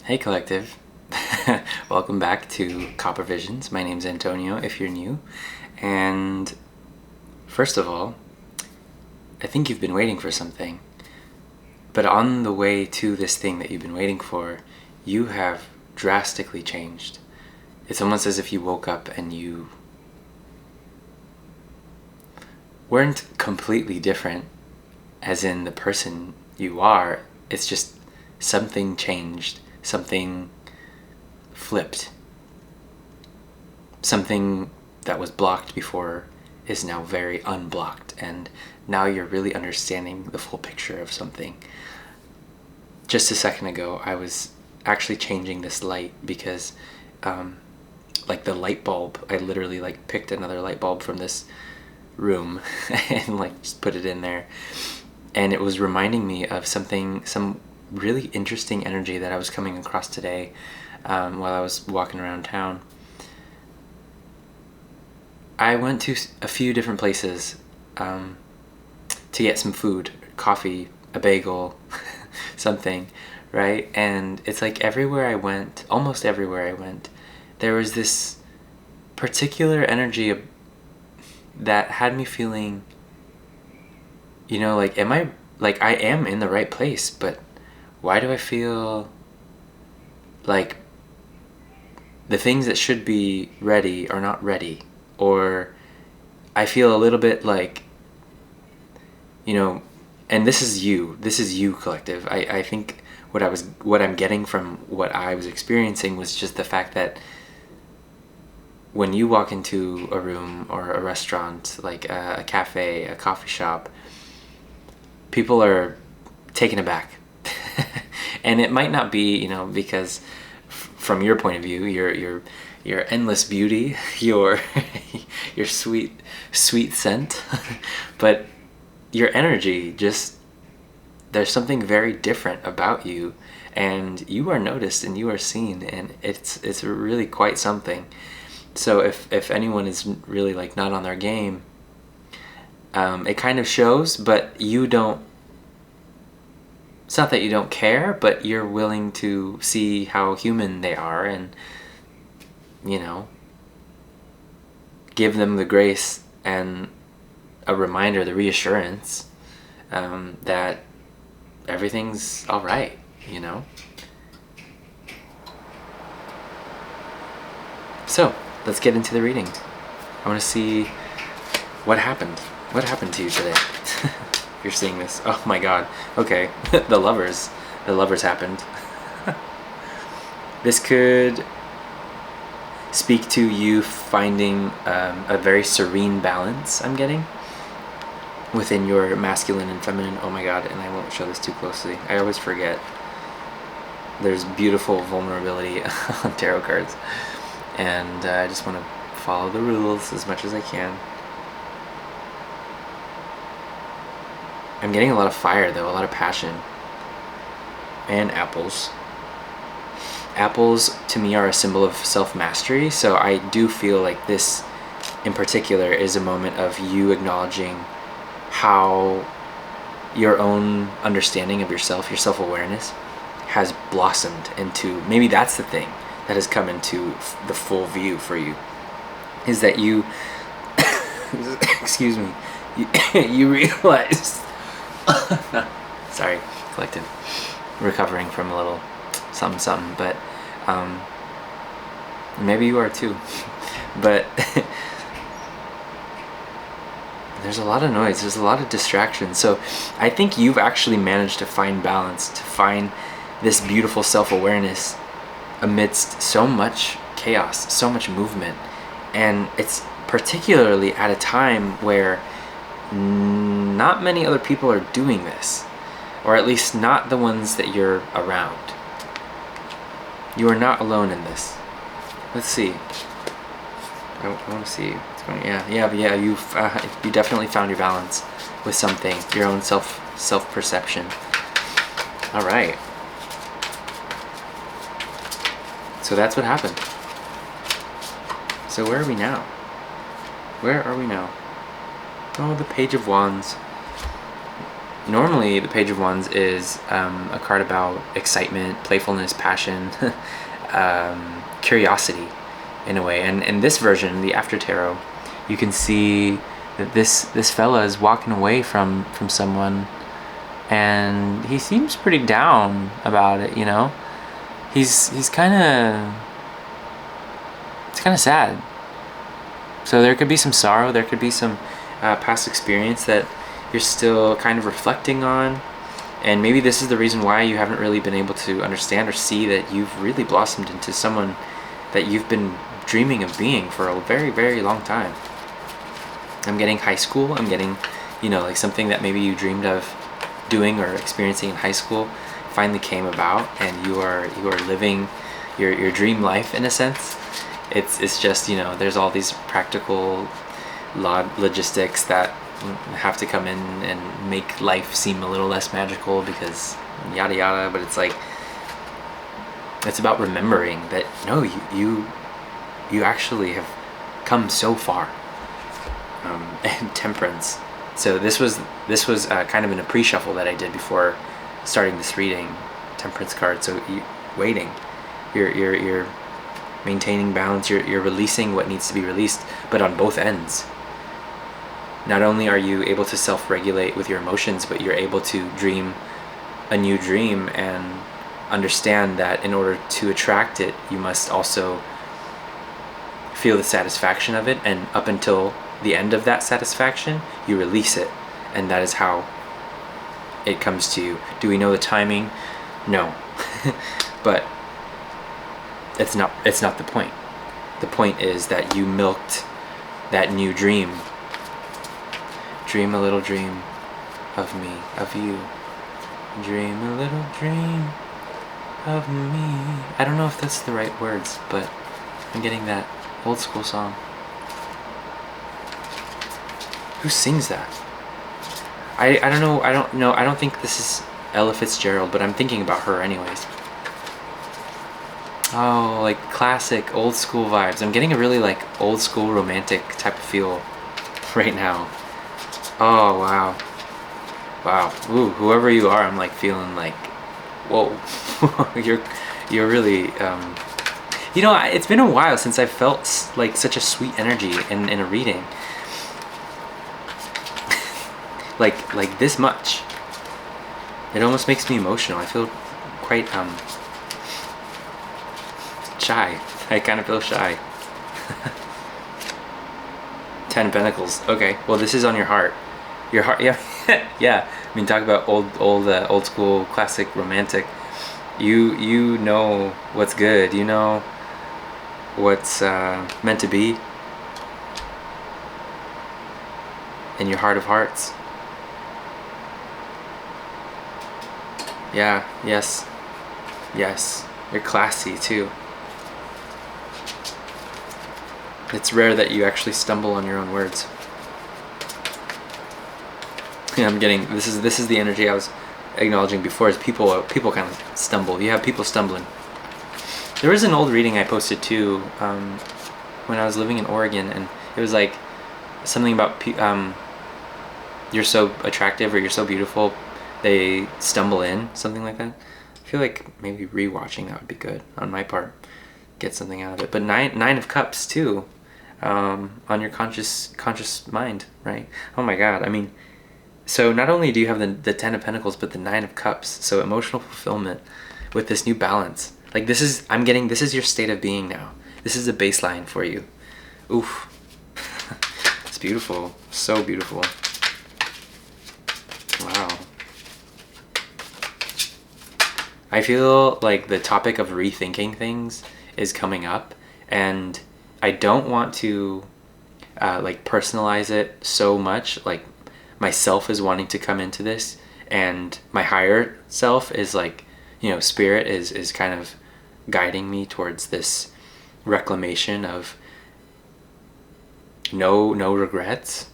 Hey Collective, welcome back to Copper Visions. My name's Antonio if you're new. And first of all, I think you've been waiting for something. But on the way to this thing that you've been waiting for, you have drastically changed. It's almost as if you woke up and you weren't completely different, as in the person you are. It's just something changed. Something flipped. Something that was blocked before is now very unblocked, and now you're really understanding the full picture of something. Just a second ago, I was actually changing this light because, like the light bulb, I literally like picked another light bulb from this room and like just put it in there, and it was reminding me of some really interesting energy that I was coming across today while I was walking around town. I went to a few different places to get some food, coffee, a bagel, something, right? And it's like everywhere I went, almost everywhere I went, there was this particular energy that had me feeling, like, I am in the right place, but why do I feel like the things that should be ready are not ready? Or I feel a little bit like, and this is you Collective. I think what I'm getting from what I was experiencing was just the fact that when you walk into a room or a restaurant, like a cafe, a coffee shop, people are taken aback. And it might not be, because from your point of view, your endless beauty, your sweet scent, but your energy, just, there's something very different about you, and you are noticed and you are seen, and it's really quite something. So if anyone is really like not on their game, it kind of shows, but you don't. It's not that you don't care, but you're willing to see how human they are and, give them the grace and a reminder, the reassurance, that everything's all right, So, let's get into the reading. I want to see what happened. What happened to you today? You're seeing this. Oh my god. Okay. The lovers happened. This could speak to you finding a very serene balance, I'm getting, within your masculine and feminine. Oh my god, and I won't show this too closely. I always forget. There's beautiful vulnerability on tarot cards, and I just want to follow the rules as much as I can. I'm getting a lot of fire, though, a lot of passion. And apples. Apples, to me, are a symbol of self-mastery, so I do feel like this, in particular, is a moment of you acknowledging how your own understanding of yourself, your self-awareness, has blossomed into, maybe that's the thing that has come into the full view for you, is that you, excuse me, you realize... Sorry, Collective. Recovering from a little something, but maybe you are too. But there's a lot of noise, there's a lot of distraction. So I think you've actually managed to find balance, to find this beautiful self-awareness amidst so much chaos, so much movement. And it's particularly at a time where not many other people are doing this, or at least not the ones that you're around. You are not alone in this. Let's see. I want to see what's going on. Yeah. You definitely found your balance with something, your own self-perception. All right. So that's what happened. So where are we now? Where are we now? Oh, the Page of Wands. normally the Page of Wands is a card about excitement, playfulness, passion, curiosity in a way. And in this version, the After Tarot, you can see that this fella is walking away from someone, and he seems pretty down about it, you know? He's kind of, it's kind of sad. So there could be some sorrow, there could be some past experience that you're still kind of reflecting on, and maybe this is the reason why you haven't really been able to understand or see that you've really blossomed into someone that you've been dreaming of being for a very, very long time. I'm getting high school, I'm getting, you know, like something that maybe you dreamed of doing or experiencing in high school finally came about, and you are living your dream life in a sense. It's just, you know, there's all these practical logistics that have to come in and make life seem a little less magical because yada yada, but it's like, it's about remembering that no, you actually have come so far. And Temperance. So this was kind of in a pre-shuffle that I did before starting this reading. Temperance card. So waiting, you're maintaining balance. You're releasing what needs to be released, but on both ends. Not only are you able to self-regulate with your emotions, but you're able to dream a new dream and understand that in order to attract it, you must also feel the satisfaction of it, and up until the end of that satisfaction, you release it, and that is how it comes to you. Do we know the timing? No. But it's not the point. The point is that you milked that new dream. Dream a little dream of me, of you. Dream a little dream of me. I don't know if that's the right words, but I'm getting that old school song. Who sings that? I don't know. I don't think this is Ella Fitzgerald, but I'm thinking about her anyways. Oh, like classic old school vibes. I'm getting a really like old school romantic type of feel right now. Oh wow. Wow. Ooh, whoever you are, I'm like feeling like, whoa. you're really you know, it's been a while since I felt like such a sweet energy in a reading. like this much. It almost makes me emotional. I feel quite shy. I kind of feel shy. 10 of Pentacles. Okay, well this is on your heart. Your heart, yeah. Yeah. I mean, talk about old school classic romantic. You know what's good. You know what's meant to be in your heart of hearts. Yeah, yes, yes. You're classy too. It's rare that you actually stumble on your own words. Yeah, I'm getting, this is the energy I was acknowledging before, is people kind of stumble. You have people stumbling. There was an old reading I posted too when I was living in Oregon, and it was like something about you're so attractive or you're so beautiful, they stumble in, something like that. I feel like maybe rewatching that would be good on my part. Get something out of it. But nine of Cups too, on your conscious mind, right? Oh my God. I mean, so not only do you have the 10 of Pentacles, but the 9 of Cups. So emotional fulfillment with this new balance. Like this is your state of being now. This is a baseline for you. Oof. It's beautiful. So beautiful. Wow. I feel like the topic of rethinking things is coming up, and I don't want to like personalize it so much. Like myself is wanting to come into this, and my higher self is like, you know, spirit is kind of guiding me towards this reclamation of no regrets.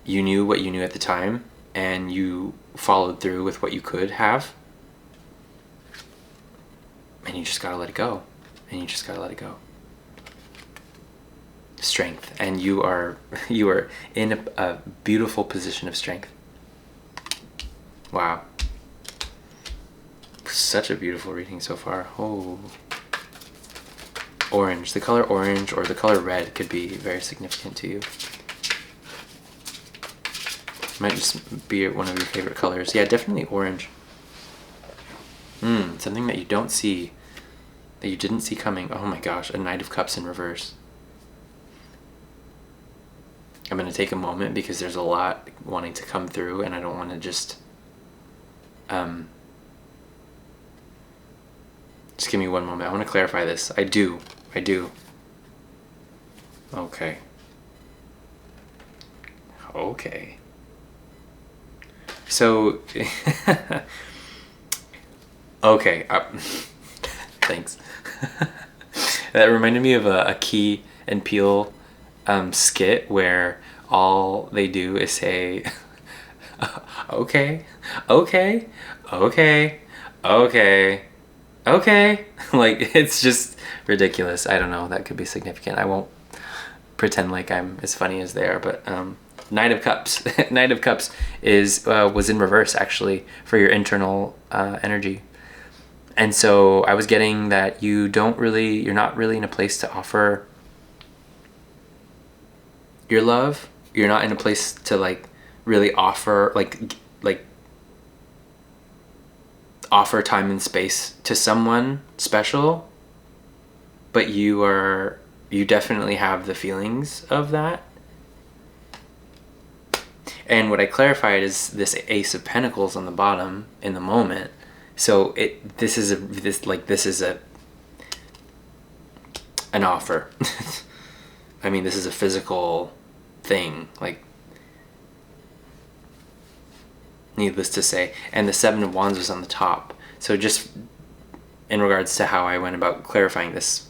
You knew what you knew at the time, and you followed through with what you could have, and you just gotta let it go. And you just gotta let it go. Strength, and you are in a beautiful position of strength. Wow. Such a beautiful reading so far. Oh. Orange. The color orange or the color red could be very significant to you. Might just be one of your favorite colors. Yeah, definitely orange. Something that you don't see, that you didn't see coming. Oh my gosh, a Knight of Cups in reverse. I'm going to take a moment because there's a lot wanting to come through and I don't want to just give me one moment. I want to clarify this. I do. Okay. So, okay. Thanks. That reminded me of a Key and Peele skit where all they do is say, okay. Like, it's just ridiculous. I don't know. That could be significant. I won't pretend like I'm as funny as they are, but Knight of Cups. Knight of Cups was in reverse, actually, for your internal energy. And so I was getting that you're not really in a place to offer your love. You're not in a place to like really offer offer time and space to someone special, but you definitely have the feelings of that. And what I clarified is this Ace of Pentacles on the bottom in the moment. So this is an offer. I mean, this is a physical thing, like, needless to say. And the Seven of Wands was on the top. So just in regards to how I went about clarifying this,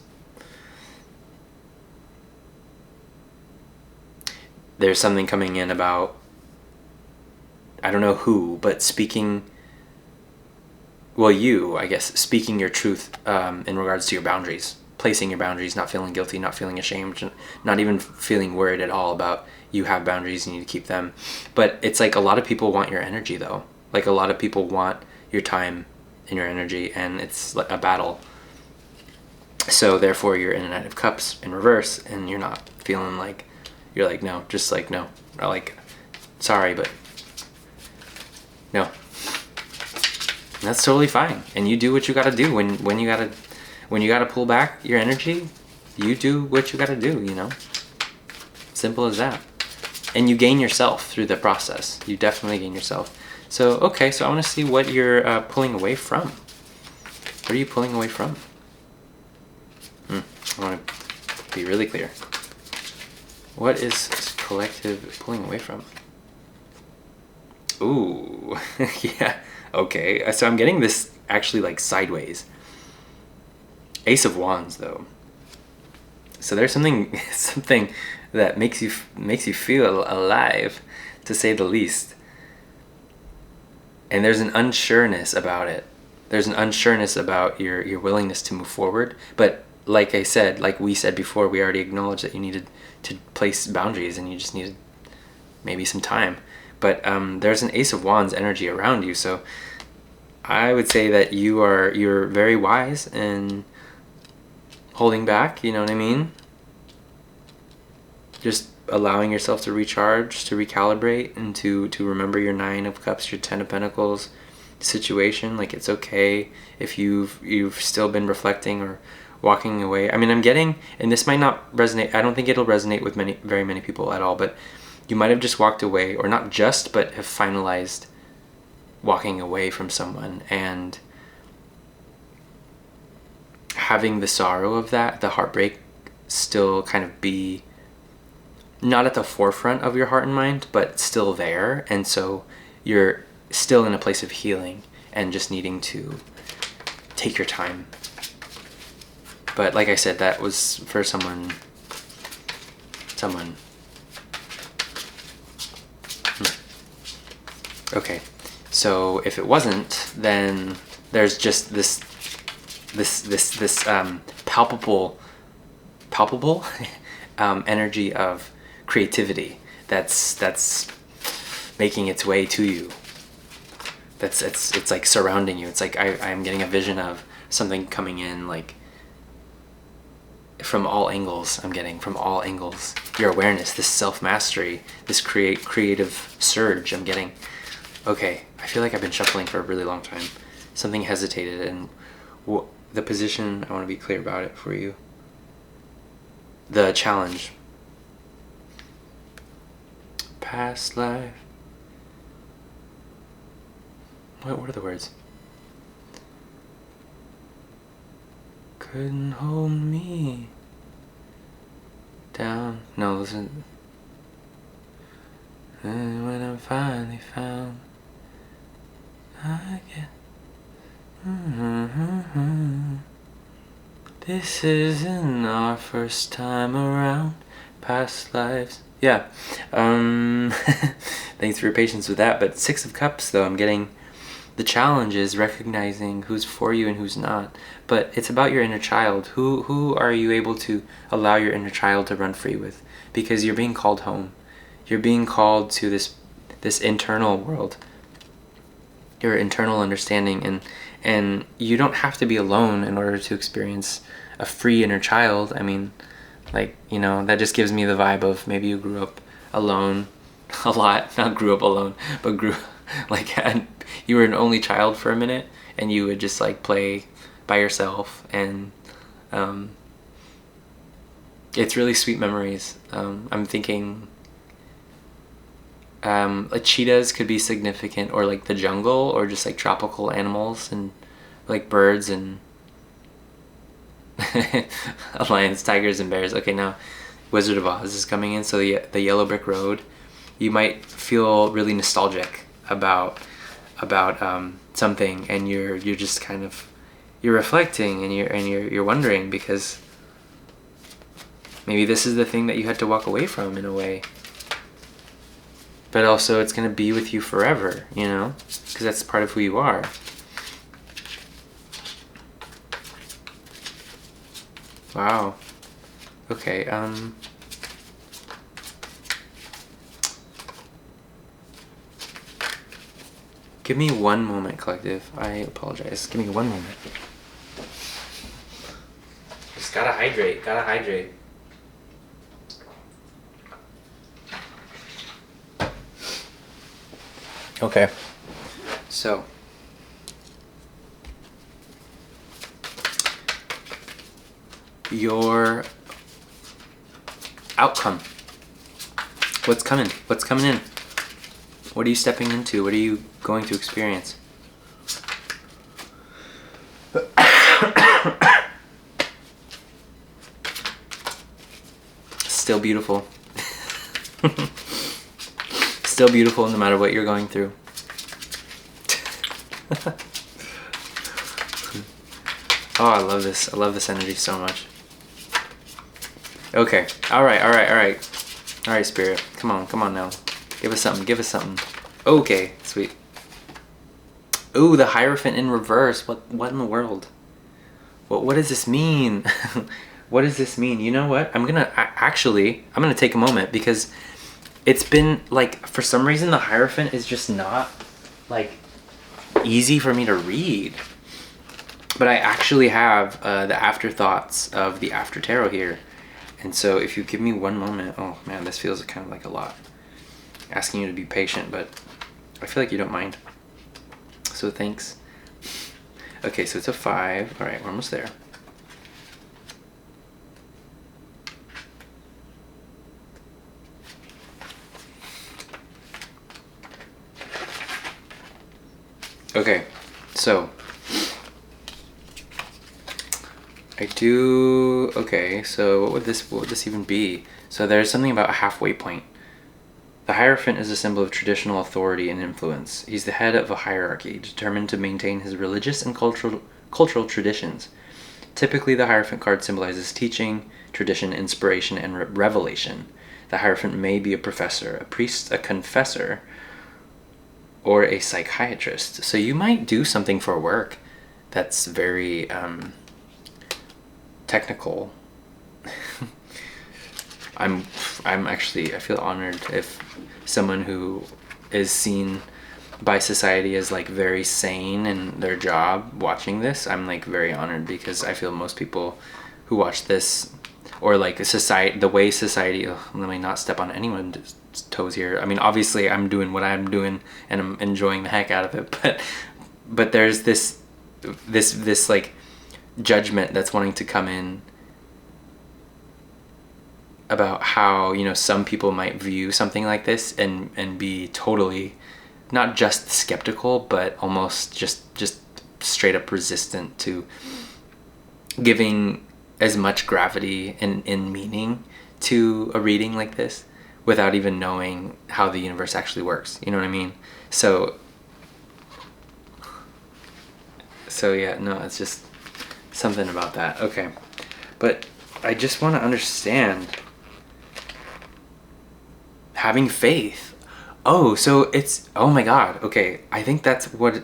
there's something coming in about, I don't know who, but speaking, well, you, I guess, speaking your truth in regards to your boundaries, placing your boundaries, not feeling guilty, not feeling ashamed, not even feeling worried at all about you have boundaries, you need to keep them. But it's like a lot of people want your energy, though. Like, a lot of people want your time and your energy, and it's like a battle. So therefore you're in a Knight of Cups in reverse, and you're not feeling like, you're like, no, just like, no, or like, sorry, but no. And that's totally fine. And you do what you gotta do when you gotta pull back your energy. You do what you gotta do, you know? Simple as that. And you gain yourself through the process. You definitely gain yourself. So, okay, so I want to see what you're pulling away from. What are you pulling away from? I want to be really clear. What is collective pulling away from? Ooh, yeah, okay. So I'm getting this actually like sideways. Ace of Wands, though. So there's something that makes you feel alive, to say the least. And there's an unsureness about it. There's an unsureness about your willingness to move forward. But like I said, like we said before, we already acknowledged that you needed to place boundaries and you just needed maybe some time. But there's an Ace of Wands energy around you. So I would say that you're very wise in holding back, you know what I mean? Just allowing yourself to recharge, to recalibrate, and to remember your Nine of Cups, your Ten of Pentacles situation. Like, it's okay if you've still been reflecting or walking away. I mean, I'm getting, and this might not resonate, I don't think it'll resonate with very many people at all, but you might have just walked away, or not just, but have finalized walking away from someone, and having the sorrow of that, the heartbreak, still kind of be not at the forefront of your heart and mind, but still there. And so you're still in a place of healing and just needing to take your time. But like I said, that was for someone. Okay, so if it wasn't, then there's just this palpable energy of creativity that's making its way to you. it's like surrounding you. It's like I'm getting a vision of something coming in, like from all angles. I'm getting from all angles your awareness, this self-mastery, this creative surge I'm getting. Okay, I feel like I've been shuffling for a really long time. Something hesitated, and the position, I want to be clear about it for you. The challenge. Past life. What are the words? Couldn't hold me down. No, listen. And when I'm finally found, I get. This isn't our first time around. Past lives. Yeah. Thanks for your patience with that. But Six of Cups, though, I'm getting. The challenge is recognizing who's for you and who's not. But it's about your inner child. Who are you able to allow your inner child to run free with? Because you're being called home. You're being called to this internal world. Your internal understanding, and you don't have to be alone in order to experience a free inner child. I mean, like, that just gives me the vibe of maybe you grew up alone a lot. Not grew up alone, but you were an only child for a minute, and you would just like play by yourself, and it's really sweet memories. I'm thinking like cheetahs could be significant, or like the jungle, or just like tropical animals and like birds and lions, tigers, and bears. Okay, now Wizard of Oz is coming in, so the yellow brick road. You might feel really nostalgic about something, and you're just kind of reflecting, and you're wondering, because maybe this is the thing that you had to walk away from in a way. But also it's going to be with you forever, because that's part of who you are. Wow. Okay, give me one moment, collective. I apologize. Give me one moment. Just gotta hydrate. Okay, so your outcome. What's coming in? What are you stepping into? What are you going to experience? Still beautiful. Still beautiful no matter what you're going through. Oh, I love this. I love this energy so much. Okay. All right, Spirit. Come on now. Give us something. Okay, sweet. Ooh, the Hierophant in reverse. What in the world? What does this mean? What does this mean? You know what? I'm gonna take a moment, because it's been like, for some reason the Hierophant is just not like easy for me to read. But I actually have the afterthoughts of the After Tarot here. And so if you give me one moment, oh man, this feels kind of like a lot. Asking you to be patient, but I feel like you don't mind. So thanks. Okay, so it's a 5. All right, we're almost there. Okay, so so what would this even be? So there's something about a halfway point. The Hierophant is a symbol of traditional authority and influence. He's the head of a hierarchy, determined to maintain his religious and cultural traditions. Typically, the Hierophant card symbolizes teaching, tradition, inspiration, and revelation. The Hierophant may be a professor, a priest, a confessor, or a psychiatrist. So you might do something for work that's very technical. I feel honored if someone who is seen by society as like very sane in their job watching this, I'm like very honored, because I feel most people who watch this, or like society, the way society, let me not step on anyone's toes here. I mean, obviously I'm doing what I'm doing and I'm enjoying the heck out of it, but there's this like judgment that's wanting to come in about how, you know, some people might view something like this and be totally not just skeptical, but almost just straight up resistant to giving as much gravity and meaning to a reading like this without even knowing how the universe actually works. You know what I mean? So yeah, no, it's just something about that. Okay. But I just want to understand having faith. Oh, so it's, oh my God. Okay. I think that's what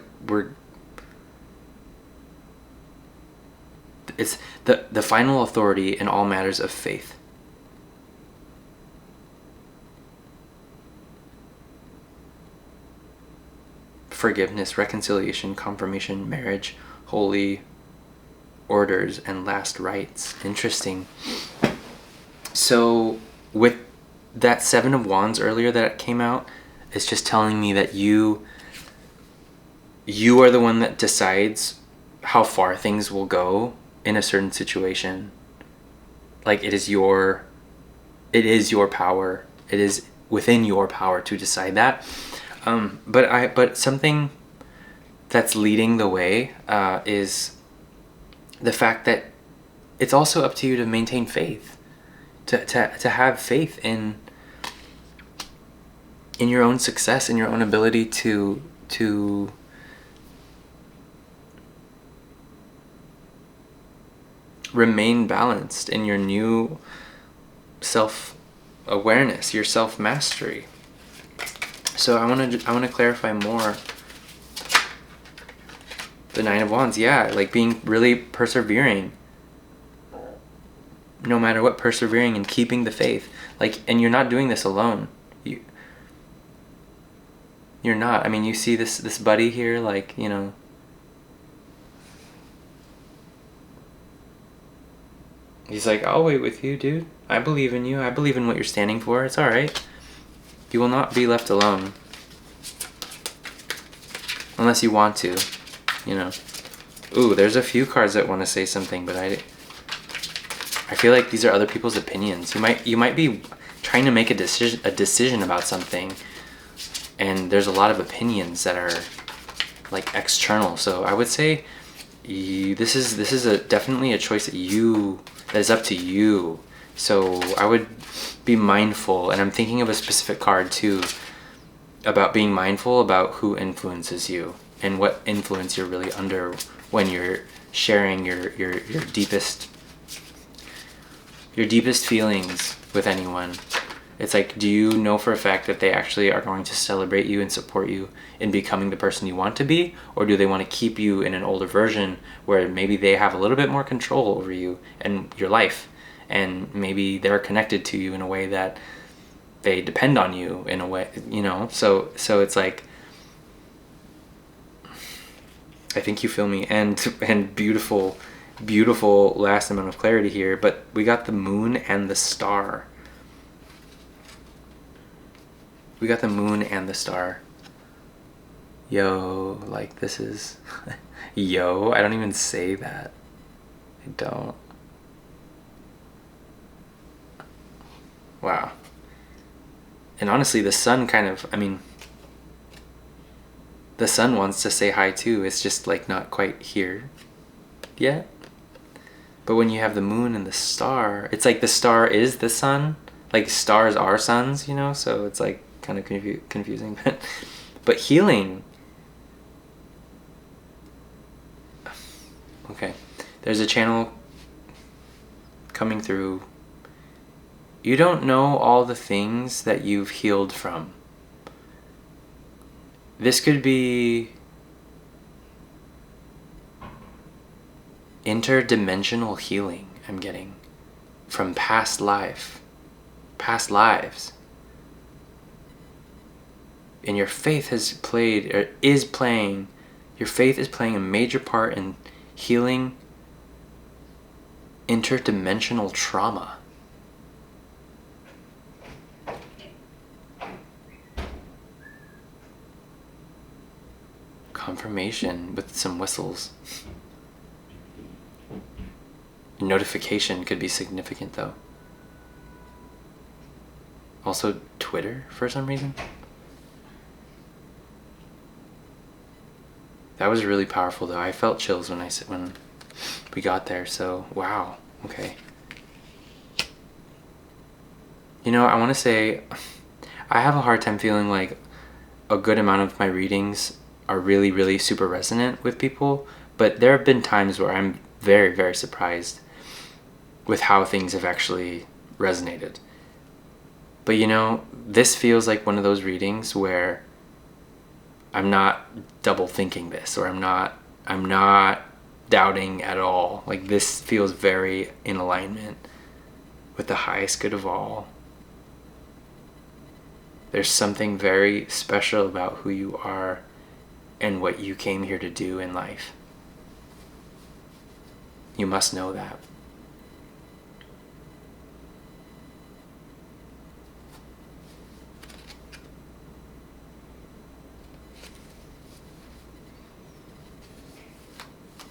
it's the final authority in all matters of faith. Forgiveness, reconciliation, confirmation, marriage, holy orders, and last rites. Interesting. So with that Seven of Wands earlier that came out, it's just telling me that you are the one that decides how far things will go in a certain situation. Like it is your power. It is within your power to decide that. But something that's leading the way is the fact that it's also up to you to maintain faith, to have faith in your own success, in your own ability to remain balanced in your new self-awareness, your self-mastery. So I want to clarify more. The Nine of Wands, yeah, like being really persevering, no matter what, persevering and keeping the faith. Like, and you're not doing this alone. You're not. I mean, you see this buddy here, like, you know, he's like, I'll wait with you, dude. I believe in you. I believe in what you're standing for. It's all right. You will not be left alone. Unless you want to, you know. Ooh, there's a few cards that want to say something, but I feel like these are other people's opinions. You might be trying to make a decision about something, and there's a lot of opinions that are like external. So I would say this is definitely a choice that is up to you. So I would be mindful, and I'm thinking of a specific card too, about being mindful about who influences you and what influence you're really under when you're sharing your deepest feelings with anyone. It's like, do you know for a fact that they actually are going to celebrate you and support you in becoming the person you want to be? Or do they want to keep you in an older version where maybe they have a little bit more control over you and your life, and maybe they're connected to you in a way that they depend on you in a way, you know? So it's like, I think you feel me. And beautiful last amount of clarity here, but we got the moon and the star. We got the moon and the star. Yo, like this is yo, I don't even say that. I don't. Wow. And honestly, the sun kind of, I mean, the sun wants to say hi too. It's just like not quite here yet. But when you have the moon and the star, it's like the star is the sun. Like stars are suns, you know? So it's like kind of confusing. But healing. Okay. There's a channel coming through. You don't know all the things that you've healed from. This could be interdimensional healing I'm getting from past lives. And your faith has played, or is playing, your faith is playing a major part in healing interdimensional trauma. Confirmation with some whistles. Notification could be significant though. Also Twitter for some reason. That was really powerful though. I felt chills when we got there. So wow. Okay. You know, I want to say I have a hard time feeling like a good amount of my readings are really, really super resonant with people, but there have been times where I'm very, very surprised with how things have actually resonated. But you know, this feels like one of those readings where I'm not double thinking this, or I'm not doubting at all. Like, this feels very in alignment with the highest good of all. There's something very special about who you are and what you came here to do in life. You must know that.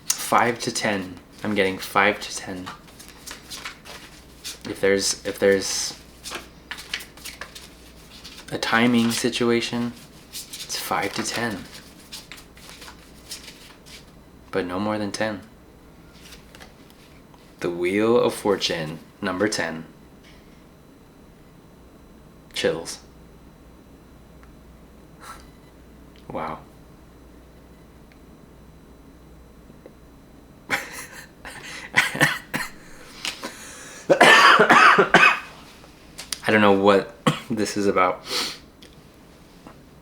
Five to 10. I'm getting 5 to 10. If there's a timing situation, it's 5 to 10. But no more than 10. The Wheel of Fortune, number 10. Chills. Wow. I don't know what this is about.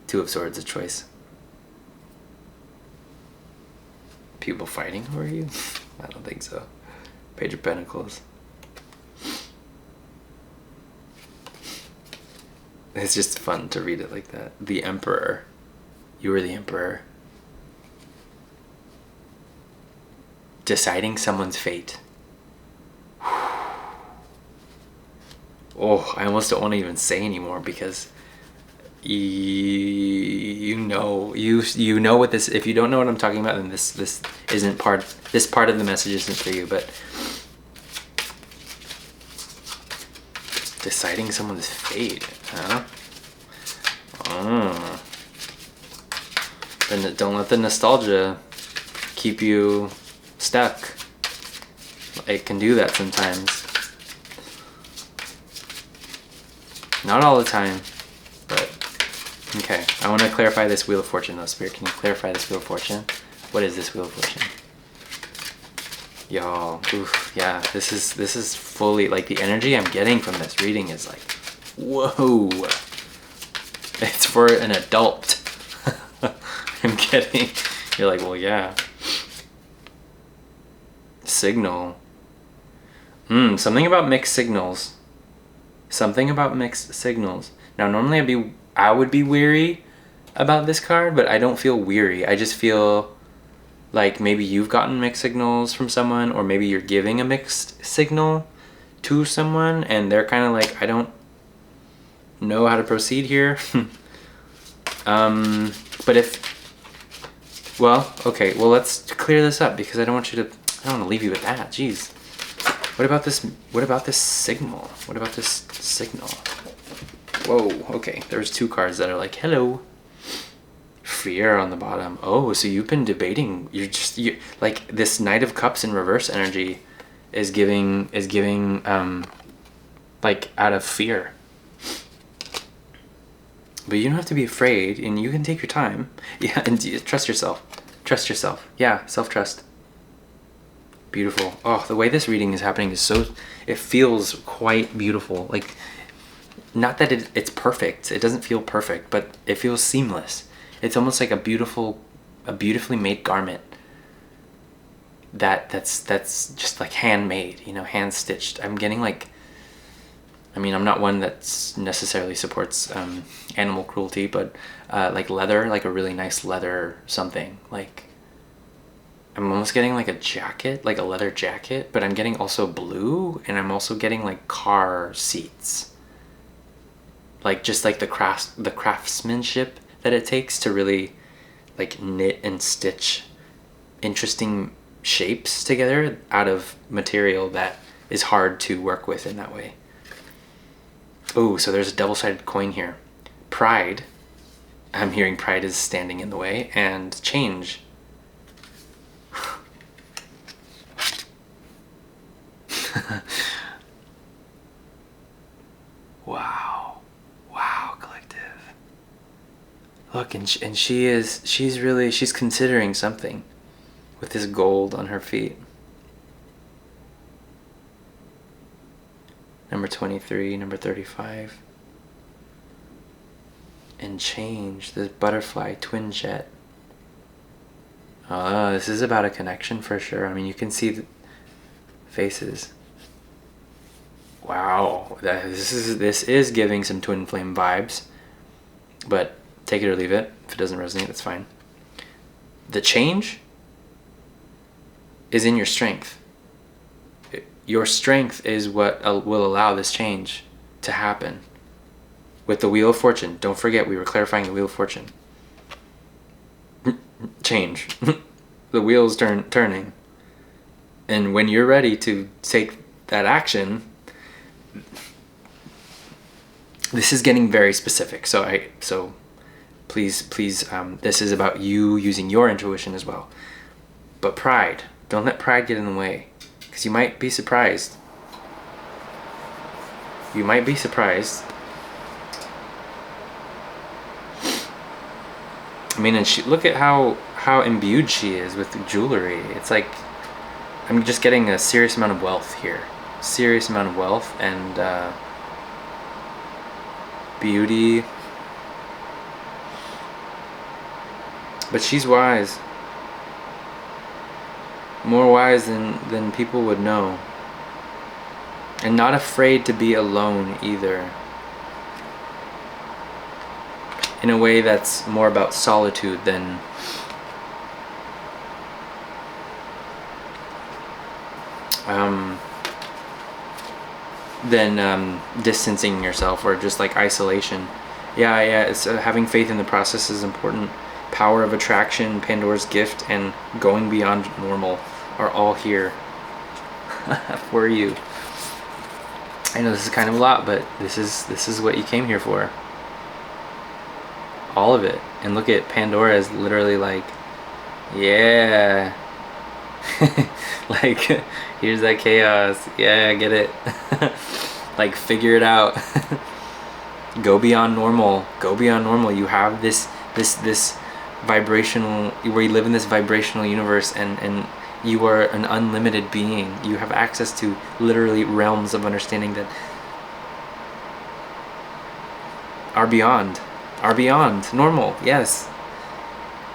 Two of Swords, a choice. People fighting over you? I don't think so. Page of Pentacles. It's just fun to read it like that. The Emperor. You are the Emperor. Deciding someone's fate. Oh, I almost don't want to even say anymore, because you know what this. If you don't know what I'm talking about, then this isn't part. This part of the message isn't for you. But deciding someone's fate, huh? Oh. Then don't let the nostalgia keep you stuck. It can do that sometimes. Not all the time, but okay. I want to clarify this Wheel of Fortune though. Spirit, can you clarify this Wheel of Fortune? What is this Wheel of Fortune? Y'all, oof, yeah, this is fully, like, the energy I'm getting from this reading is like, whoa. It's for an adult. I'm kidding. You're like, well, yeah. Signal. Something about mixed signals. Something about mixed signals. Now, normally I would be weary about this card, but I don't feel weary. I just feel like maybe you've gotten mixed signals from someone, or maybe you're giving a mixed signal to someone and they're kind of like, I don't know how to proceed here. But okay, well, let's clear this up, because I don't want to leave you with that. Jeez. What about this signal? What about this signal? Whoa, okay. There's two cards that are like, hello. Fear on the bottom. Oh, so you've been debating. You like, this Knight of Cups in reverse energy is giving like, out of fear. But you don't have to be afraid, and you can take your time. Yeah, and trust yourself. Trust yourself. Yeah, self-trust. Beautiful. Oh, the way this reading is happening is it feels quite beautiful. Like, not that it's perfect. It doesn't feel perfect, but it feels seamless. It's almost like a beautifully made garment that's just like handmade, hand stitched. I'm getting like I mean, I'm not one that necessarily supports animal cruelty, but like leather, like a really nice leather something. Like, I'm almost getting like a jacket, like a leather jacket, but I'm getting also blue, and I'm also getting like car seats. Like just like the craftsmanship that it takes to really like knit and stitch interesting shapes together out of material that is hard to work with in that way. Oh, so there's a double-sided coin here. Pride. I'm hearing pride is standing in the way, and change. Wow. Wow, collective. Look, and she's considering something with this gold on her feet. Number 23, number 35. And change, this butterfly, twin jet. Oh, this is about a connection for sure. I mean, you can see the faces. Wow, this is giving some twin flame vibes, but take it or leave it. If it doesn't resonate, that's fine. The change is in your strength. Your strength is what will allow this change to happen. With the Wheel of Fortune, don't forget we were clarifying the Wheel of Fortune. Change. The wheel's turning. And when you're ready to take that action, this is getting very specific. So please, this is about you using your intuition as well. But pride, don't let pride get in the way, because you might be surprised. You might be surprised. I mean, and look at how imbued she is with jewelry. It's like, I'm just getting a serious amount of wealth here. Serious amount of wealth and beauty. But she's wise. More wise than people would know. And not afraid to be alone either. In a way that's more about solitude than distancing yourself or just like isolation. Yeah, it's having faith in the process is important. Power of attraction, Pandora's gift, and going beyond normal are all here for you. I know this is kind of a lot, but this is what you came here for. All of it. And look at Pandora is literally like, yeah. Like, here's that chaos. Yeah, I get it. Like, figure it out. Go beyond normal. Go beyond normal. You have this vibrational, where you live in this vibrational universe, and you are an unlimited being. You have access to literally realms of understanding that are beyond normal. Yes.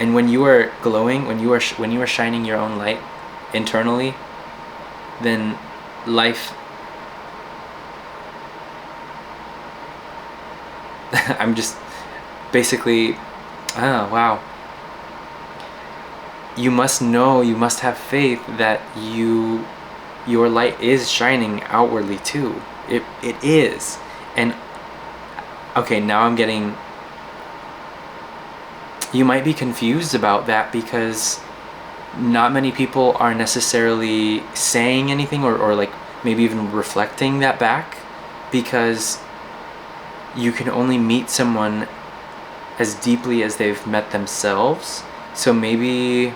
And when you are glowing, when you are shining your own light internally, then life I'm just basically, oh wow, you must know, you must have faith that your light is shining outwardly too. It is. And okay, now I'm getting, you might be confused about that because not many people are necessarily saying anything or like maybe even reflecting that back, because you can only meet someone as deeply as they've met themselves. So maybe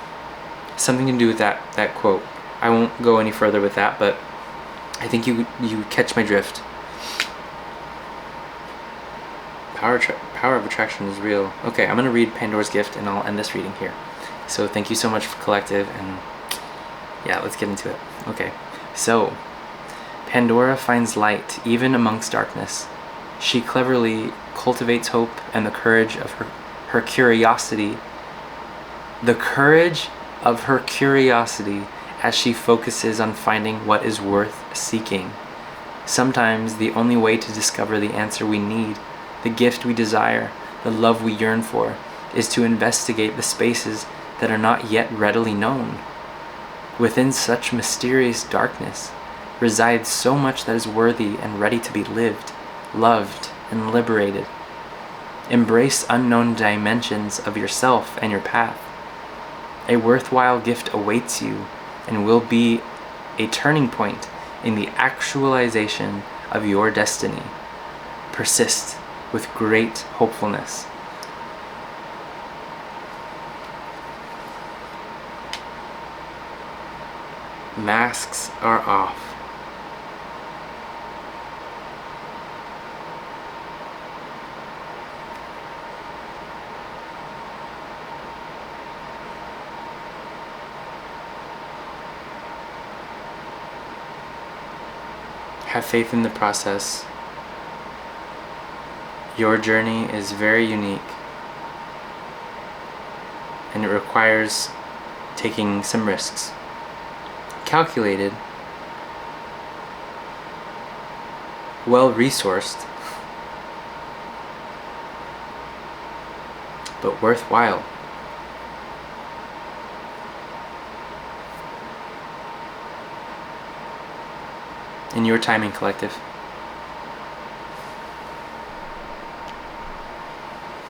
something to do with that quote. I won't go any further with that, but I think you catch my drift. Power of attraction is real. Okay, I'm going to read Pandora's Gift and I'll end this reading here. So thank you so much for collective, and yeah, let's get into it. Okay, so Pandora finds light even amongst darkness. She cleverly cultivates hope and the courage of her curiosity. The courage of her curiosity as she focuses on finding what is worth seeking. Sometimes the only way to discover the answer we need, the gift we desire, the love we yearn for, is to investigate the spaces that are not yet readily known. Within such mysterious darkness resides so much that is worthy and ready to be lived, loved, and liberated. Embrace unknown dimensions of yourself and your path. A worthwhile gift awaits you and will be a turning point in the actualization of your destiny. Persist with great hopefulness. Masks are off. Have faith in the process. Your journey is very unique, and it requires taking some risks. Calculated, well-resourced, but worthwhile. In your timing, collective.